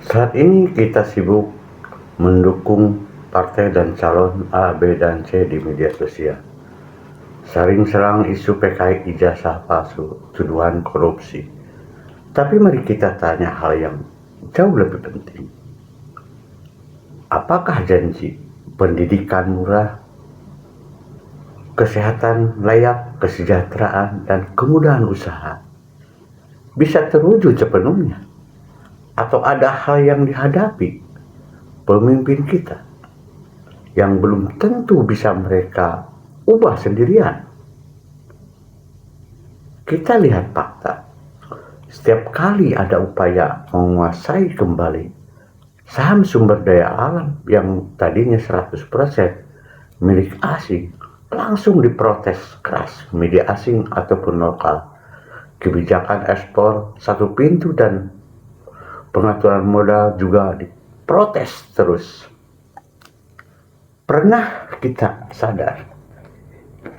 Saat ini kita sibuk mendukung partai dan calon A, B, dan C di media sosial. Saling serang isu PKI ijazah palsu, tuduhan korupsi. Tapi mari kita tanya hal yang jauh lebih penting. Apakah janji pendidikan murah, kesehatan layak, kesejahteraan, dan kemudahan usaha bisa terwujud sepenuhnya? Atau ada hal yang dihadapi pemimpin kita yang belum tentu bisa mereka ubah sendirian? Kita lihat fakta. Setiap kali ada upaya menguasai kembali saham sumber daya alam yang tadinya 100% milik asing, langsung diprotes keras media asing ataupun lokal. Kebijakan ekspor satu pintu dan pengaturan modal juga diprotes terus. Pernah kita sadar,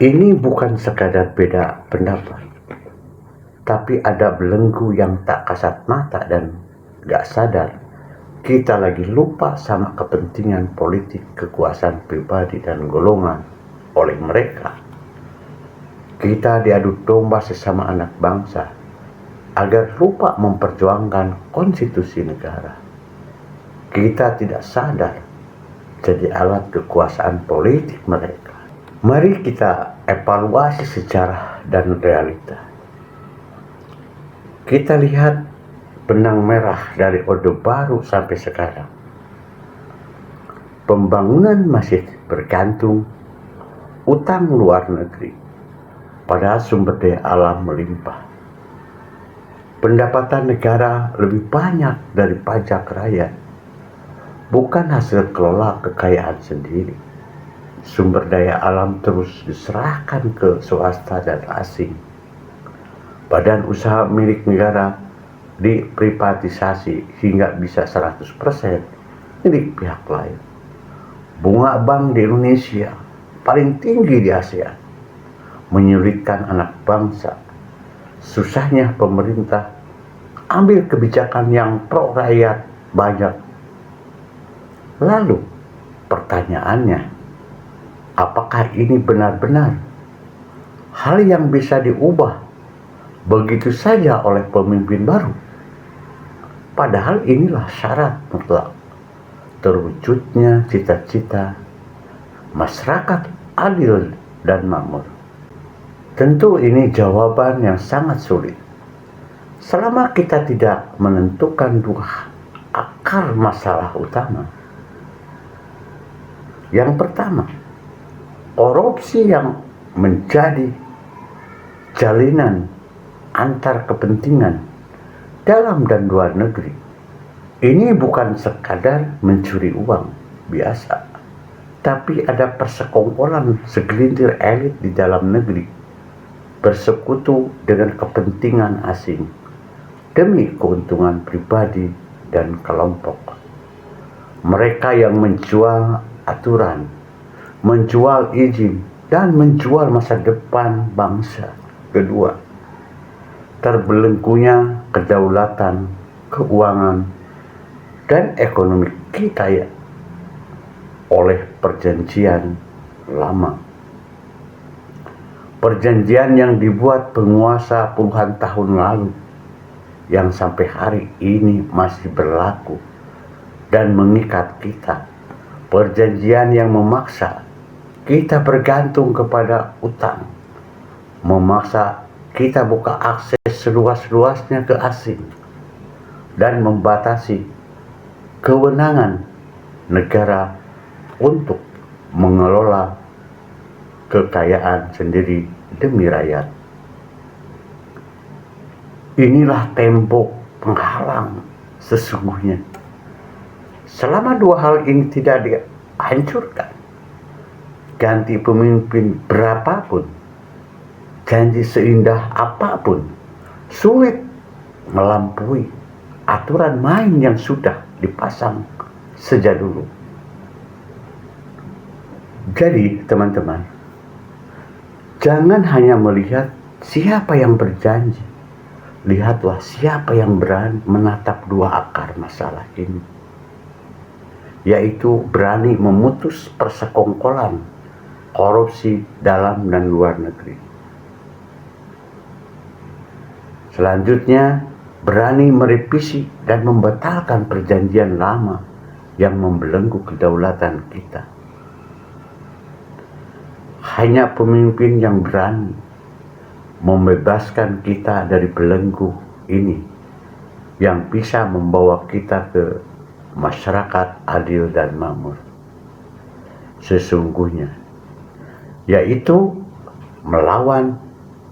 ini bukan sekadar beda pendapat, tapi ada belenggu yang tak kasat mata dan gak sadar. Kita lagi lupa sama kepentingan politik, kekuasaan pribadi dan golongan oleh mereka. Kita diadu domba sesama anak bangsa agar lupa memperjuangkan konstitusi negara. Kita tidak sadar jadi alat kekuasaan politik mereka. Mari kita evaluasi sejarah dan realita. Kita lihat benang merah dari Orde Baru sampai sekarang. Pembangunan masih bergantung utang luar negeri, padahal sumber daya alam melimpah. Pendapatan negara lebih banyak dari pajak rakyat, bukan hasil kelola kekayaan sendiri. Sumber daya alam terus diserahkan ke swasta dan asing. Badan usaha milik negara diprivatisasi hingga bisa 100% milik pihak lain. Bunga bank di Indonesia paling tinggi di Asia, menyulitkan anak bangsa. Susahnya pemerintah ambil kebijakan yang pro rakyat banyak. Lalu pertanyaannya, apakah ini benar-benar hal yang bisa diubah begitu saja oleh pemimpin baru? Padahal inilah syarat mutlak terwujudnya cita-cita masyarakat adil dan makmur. Tentu ini jawaban yang sangat sulit selama kita tidak menentukan dua akar masalah utama. Yang pertama, korupsi yang menjadi jalinan antar kepentingan dalam dan luar negeri. Ini bukan sekadar mencuri uang biasa, tapi ada persekongkolan segelintir elit di dalam negeri bersekutu dengan kepentingan asing demi keuntungan pribadi dan kelompok. Mereka yang menjual aturan, menjual izin, dan menjual masa depan bangsa. Kedua, terbelenggunya kedaulatan, keuangan, dan ekonomi kita ya oleh perjanjian lama. Perjanjian yang dibuat penguasa puluhan tahun lalu, yang sampai hari ini masih berlaku dan mengikat kita. Perjanjian yang memaksa kita bergantung kepada utang, memaksa kita buka akses seluas-luasnya ke asing, dan membatasi kewenangan negara untuk mengelola kekayaan sendiri demi rakyat. Inilah tembok penghalang sesungguhnya. Selama dua hal ini tidak dihancurkan, ganti pemimpin berapapun, janji seindah apapun, sulit melampaui aturan main yang sudah dipasang sejak dulu. Jadi teman-teman, jangan hanya melihat siapa yang berjanji, lihatlah siapa yang berani menatap dua akar masalah ini, yaitu berani memutus persekongkolan korupsi dalam dan luar negeri. Selanjutnya, berani merevisi dan membatalkan perjanjian lama yang membelenggu kedaulatan kita. Hanya pemimpin yang berani membebaskan kita dari belenggu ini yang bisa membawa kita ke masyarakat adil dan makmur sesungguhnya, yaitu melawan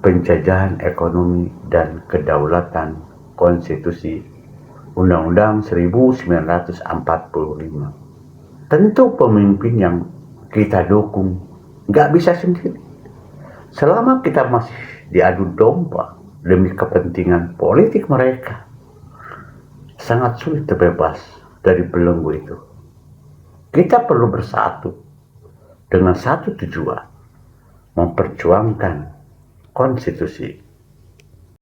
penjajahan ekonomi dan kedaulatan konstitusi Undang-Undang 1945. Tentu pemimpin yang kita dukung nggak bisa sendiri. Selama kita masih diadu domba demi kepentingan politik mereka, sangat sulit terbebas dari belenggu itu. Kita perlu bersatu dengan satu tujuan, memperjuangkan konstitusi